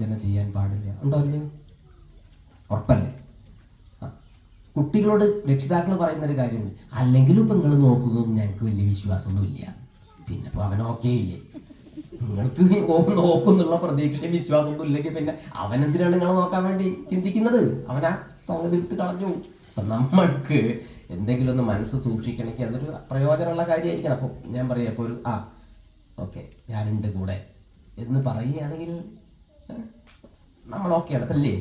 ചെയ്യാൻ പാടില്ല. ഉണ്ടോ അല്ലേ? ഉറപ്പല്ലേ? കുട്ടികളോട് രക്ഷിതാക്കൾ പറയുന്നൊരു കാര്യമുണ്ട്, അല്ലെങ്കിലും ഇപ്പം നിങ്ങൾ നോക്കുന്നതും ഞങ്ങൾക്ക് വലിയ വിശ്വാസമൊന്നുമില്ല. പിന്നെ ഇപ്പോൾ അവൻ ഓക്കേ ഇല്ലേ? നിങ്ങൾക്ക് നോക്കുന്നുള്ള പ്രതീക്ഷയും വിശ്വാസമൊന്നും ഇല്ലെങ്കിൽ പിന്നെ അവനെന്തിനാണ് നിങ്ങളെ നോക്കാൻ വേണ്ടി ചിന്തിക്കുന്നത്? അവനാ സംഗതി എടുത്ത് കളഞ്ഞു. അപ്പം നമ്മൾക്ക് എന്തെങ്കിലും ഒന്ന് മനസ്സ് സൂക്ഷിക്കണമെങ്കിൽ അതൊരു പ്രയോജനമുള്ള കാര്യമായിരിക്കണം. അപ്പോൾ ഞാൻ പറയാം, അപ്പോൾ ഒരു ഓക്കെ ഞാനുണ്ട് കൂടെ എന്ന് പറയുകയാണെങ്കിൽ നമ്മൾ ഓക്കെയാണ്. അപ്പം അല്ലേ,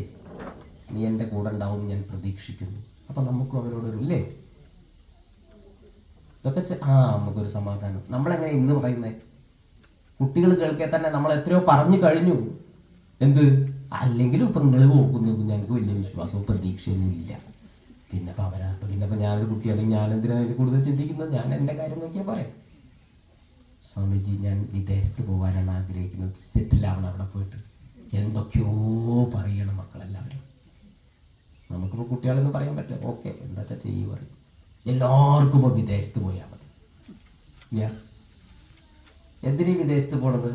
നീ എൻ്റെ കൂടെ ഉണ്ടാവും ഞാൻ പ്രതീക്ഷിക്കുന്നു. അപ്പം നമുക്കും അവനോടൊരു ഇല്ലേ, ഇതൊക്കെ നമുക്കൊരു സമാധാനം. നമ്മളെങ്ങനെ ഇന്ന് പറയുന്നത്? കുട്ടികൾ കേൾക്കെ തന്നെ നമ്മൾ എത്രയോ പറഞ്ഞു കഴിഞ്ഞു. എന്ത്? അല്ലെങ്കിലും ഇപ്പം നിങ്ങൾ നോക്കുന്നത് ഞങ്ങൾക്ക് വലിയ വിശ്വാസവും പ്രതീക്ഷയൊന്നും ഇല്ല. പിന്നെ അപ്പം പിന്നെപ്പം ഞാനൊരു കുട്ടി, അല്ലെങ്കിൽ ഞാൻ എന്തിനാണ് അതിൽ കൂടുതൽ ചിന്തിക്കുന്നത്? ഞാൻ എൻ്റെ കാര്യം നോക്കിയാൽ പറയാം. സ്വാമിജി, ഞാൻ വിദേശത്ത് പോകാനാണ് ആഗ്രഹിക്കുന്നത്, സെറ്റിലാവണം അവിടെ പോയിട്ട്. എന്തൊക്കെയോ പറയണം മക്കളെല്ലാവരും. നമുക്കിപ്പോൾ കുട്ടികളെന്ന് പറയാൻ പറ്റില്ല. ഓക്കെ, എന്താ ചെയ്യുക പറയും. എല്ലാവർക്കും ഇപ്പോൾ വിദേശത്ത് പോയാൽ മതി. എന്തിനീ വിദേശത്ത് പോണത്?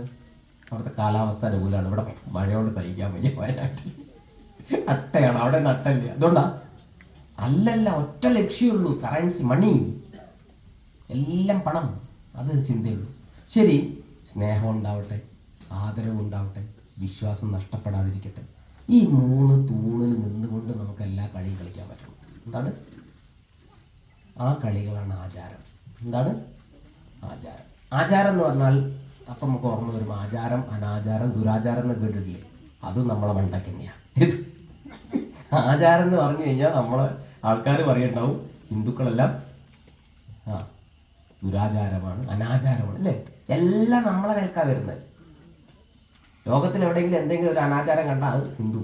അവിടുത്തെ കാലാവസ്ഥ അനുകൂലമാണ്. ഇവിടെ മഴയോട് സഹിക്കാൻ വയ്യ. വയനാട്ടിൽ അട്ടയാണ്, അവിടെ നട്ടല്ല. അതുകൊണ്ടാ? അല്ലല്ല, ഒറ്റ ലക്ഷ്യമുള്ളൂ, കറൻസി, മണി, എല്ലാം പണം, അത് ചിന്തയുള്ളൂ. ശരി, സ്നേഹം ഉണ്ടാവട്ടെ, ആദരവ് ഉണ്ടാവട്ടെ, വിശ്വാസം നഷ്ടപ്പെടാതിരിക്കട്ടെ. ഈ 3 തൂണിൽ നിന്നുകൊണ്ട് നമുക്ക് എല്ലാ കളിയും കളിക്കാൻ പറ്റണം. എന്താണ് ആ കളികളാണ് ആചാരം. എന്താണ് ആചാരം? ആചാരം എന്ന് പറഞ്ഞാൽ അപ്പം നമുക്ക് ഓർമ്മ വരും ആചാരം, അനാചാരം, ദുരാചാരം എന്ന് കേട്ടിട്ടില്ലേ? അതും നമ്മളെ മണ്ടയ്ക്ക് തന്നെയാണ്. ആചാരം എന്ന് പറഞ്ഞു കഴിഞ്ഞാൽ നമ്മളെ ആൾക്കാർ പറയുണ്ടാവും ഹിന്ദുക്കളെല്ലാം ദുരാചാരമാണ്, അനാചാരമാണ് അല്ലേ? എല്ലാം നമ്മളെ മേൽക്കാ വരുന്നത്. ലോകത്തിൽ എവിടെയെങ്കിലും എന്തെങ്കിലും ഒരു അനാചാരം കണ്ടാൽ അത് ഹിന്ദു.